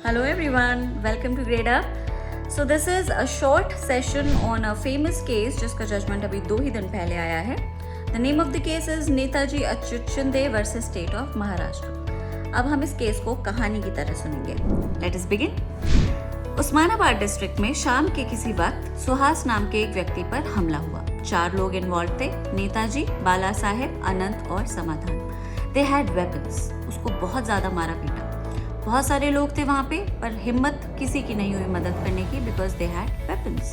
Hello everyone, welcome to Grade Up. So this is a short session on a famous case जिसका judgment अभी 2 ही दिन पहले आया है. The name of the case is Netaji Achyut Shinde versus State of Maharashtra. अब हम इस केस को कहानी की तरह सुनेंगे. Let us begin. Osmanabad district में शाम के किसी वक्त सुहास नाम के एक व्यक्ति पर हमला हुआ. 4 लोग इन्वॉल्व थे, नेताजी, बाला साहेब, अनंत और समाधान. They had weapons. उसको बहुत ज़्यादा मारा पीटा. बहुत सारे लोग थे वहाँ पे, पर हिम्मत किसी की नहीं हुई मदद करने की बिकॉज दे हैड वेपन्स.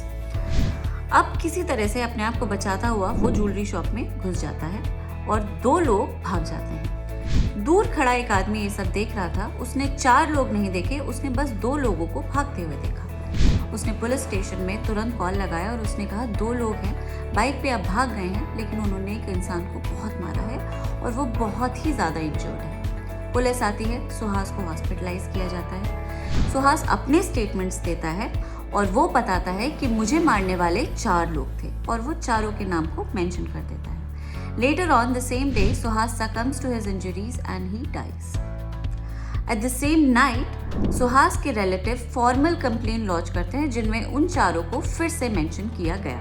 अब किसी तरह से अपने आप को बचाता हुआ वो ज्वेलरी शॉप में घुस जाता है और 2 लोग भाग जाते हैं. दूर खड़ा एक आदमी ये सब देख रहा था. उसने 4 लोग नहीं देखे, उसने बस 2 लोगों को भागते हुए देखा. उसने पुलिस स्टेशन में तुरंत कॉल लगाया और उसने कहा 2 लोग हैं, बाइक पे आप भाग गए हैं, लेकिन उन्होंने एक इंसान को बहुत मारा है और वो बहुत ही ज़्यादा इंजर्ड है. पुलिस आती है, सुहास को हॉस्पिटलाइज किया जाता है. सुहास अपने स्टेटमेंट्स देता है और वो बताता है कि मुझे मारने वाले 4 लोग थे और वो चारों के नाम को मेंशन कर देता है. Later on the same day Suhas succumbs to his injuries and he dies. At the same night Suhas के रिलेटिव फॉर्मल कंप्लेन लॉन्च करते हैं जिनमें उन चारों को फिर से मेंशन किया गया.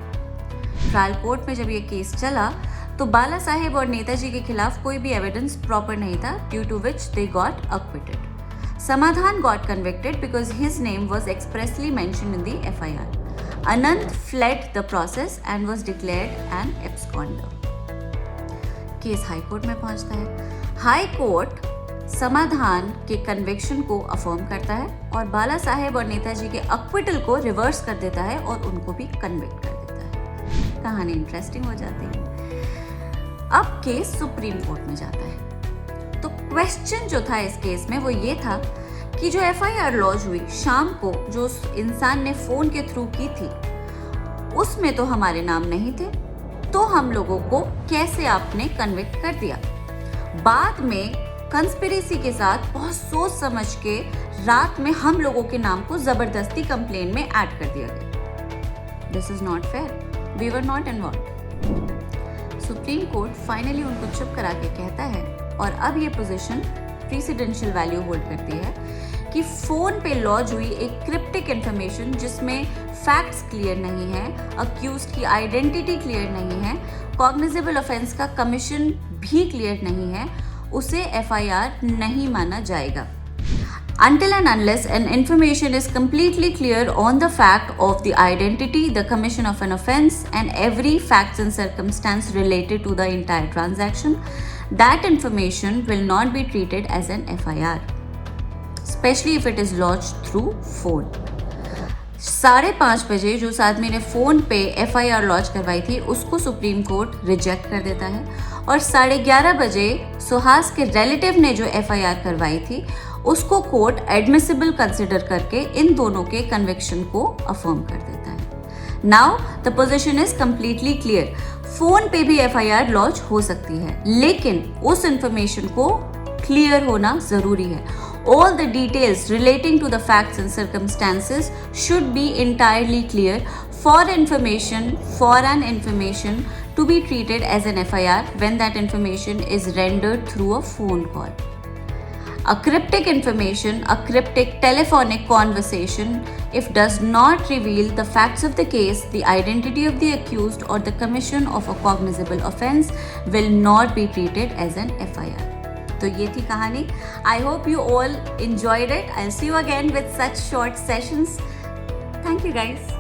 ट्रायल कोर्ट में जब ये केस चला तो बाला साहेब और नेताजी के खिलाफ कोई भी एविडेंस प्रॉपर नहीं था, due to which they got acquitted. Samadhan got convicted because his name was expressly mentioned in the FIR. Anant fled the process and was declared an absconder. Case high court में पहुंचता है. हाई कोर्ट समाधान के conviction को affirm करता है और बाला साहेब और नेताजी के अक्विटल को रिवर्स कर देता है और उनको भी कन्विक्ट कर देता है. कहानी इंटरेस्टिंग हो जाती है. अब केस सुप्रीम कोर्ट में जाता है. तो क्वेश्चन जो था इस केस में वो ये था कि जो FIR लॉन्च हुई शाम को, जो उस इंसान ने फोन के थ्रू की थी, उसमें तो हमारे नाम नहीं थे, तो हम लोगों को कैसे आपने कन्विक्ट कर दिया. बाद में कंस्पिरेसी के साथ बहुत सोच समझ के रात में हम लोगों के नाम को जबरदस्ती कंप्लेन में ऐड कर दिया गया. This is not fair. We were not involve. Supreme court finally उनको चुप करा के कहता है, और अब ये पोजीशन प्रेसिडेंशियल वैल्यू होल्ड करती है, कि फोन पे लॉन्च हुई एक क्रिप्टिक इंफॉर्मेशन जिसमें फैक्ट्स क्लियर नहीं है, अक्यूज्ड की आइडेंटिटी क्लियर नहीं है, कॉग्निजेबल ऑफेंस का कमीशन भी क्लियर नहीं है, उसे FIR नहीं माना जाएगा. Until and unless an information is completely clear on the fact of the identity, the commission of an offense, and every facts and circumstance related to the entire transaction, that information will not be treated as an FIR, especially if it is lodged through phone. 5:30 बजे जो उस आदमी ने phone पे FIR launch करवाई थी उसको supreme court reject कर देता है, और 11:30 बजे सुहास के रिलेटिव ने जो FIR करवाई थी उसको कोर्ट एडमिसिबल कंसिडर करके इन दोनों के कन्विक्शन को अफर्म कर देता है. Now the position is completely clear. Phone पे भी FIR लॉन्च हो सकती है, लेकिन उस इंफॉर्मेशन को क्लियर होना जरूरी है. All the details relating to the facts and circumstances should be entirely clear for an information to be treated as an FIR when that information is rendered through a phone call. A cryptic information, a cryptic telephonic conversation, if does not reveal the facts of the case, the identity of the accused, or the commission of a cognizable offense, will not be treated as an FIR. तो ये थी कहानी. I hope you all enjoyed it. I'll see you again with such short sessions. Thank you guys.